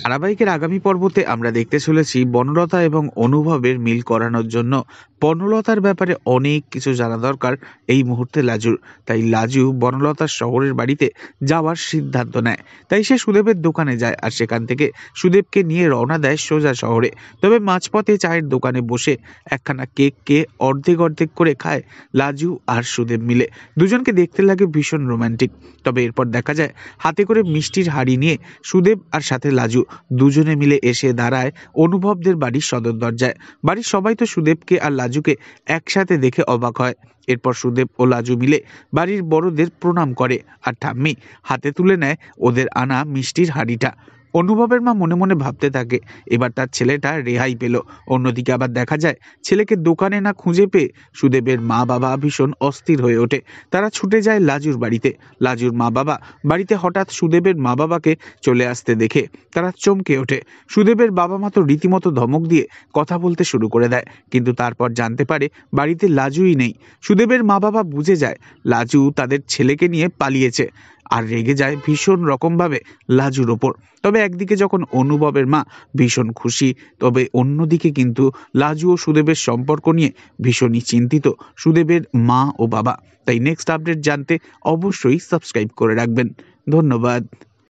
ধারাবাহিকের আগামী পর্বতে আমরা দেখতে চলেছি বনলতা এবং অনুভবের মিল করানোর জন্য বনলতার ব্যাপারে অনেক কিছু জানা দরকার এই মুহূর্তে লাজুর। তাই লাজু বনলতার শহরের বাড়িতে যাওয়ার সিদ্ধান্ত নেয়। তাই সে সুদেবের দোকানে যায় আর সেখান থেকে সুদেবকে নিয়ে রওনা দেয় সোজা শহরে। তবে মাঝপথে চায়ের দোকানে বসে একখানা কেককে অর্ধেক অর্ধেক করে খায় লাজু আর সুদেব মিলে। দুজনকে দেখতে লাগে ভীষণ রোমান্টিক। তবে এরপর দেখা যায় হাতে করে মিষ্টির হাড়ি নিয়ে সুদেব আর সাথে লাজু দুজনে মিলে এসে দাঁড়ায় অনুভবদের বাড়ির সদর দরজায়। বাড়ির সবাই তো সুদেবকে আর লাজুকে একসাথে দেখে অবাক হয়। এরপর সুদেব ও লাজু মিলে বাড়ির বড়দের প্রণাম করে আর ঠাম্মি হাতে তুলে নেয় ওদের আনা মিষ্টির হাড়িটা। অনুভবের মা মনে মনে ভাবতে থাকে এবার তার ছেলেটা রেহাই পেল। অন্যদিকে আবার দেখা যায় ছেলেকে দোকানে না খুঁজে পেয়ে সুদেবের মা বাবা ভীষণ অস্থির হয়ে ওঠে। তারা ছুটে যায় লাজুর বাড়িতে। লাজুর মা বাবা বাড়িতে হঠাৎ সুদেবের মা বাবাকে চলে আসতে দেখে তারা চমকে ওঠে। সুদেবের বাবা মা তো রীতিমতো ধমক দিয়ে কথা বলতে শুরু করে দেয়, কিন্তু তারপর জানতে পারে বাড়িতে লাজুই নেই। সুদেবের মা বাবা বুঝে যায় লাজু তাদের ছেলেকে নিয়ে পালিয়েছে আর রেগে যায় ভীষণ রকমভাবে লাজুর ওপর। তবে একদিকে যখন অনুভবের মা ভীষণ খুশি, তবে অন্যদিকে কিন্তু লাজু ও সুদেবের সম্পর্ক নিয়ে ভীষণই চিন্তিত সুদেবের মা ও বাবা। তাই নেক্সট আপডেট জানতে অবশ্যই সাবস্ক্রাইব করে রাখবেন। ধন্যবাদ।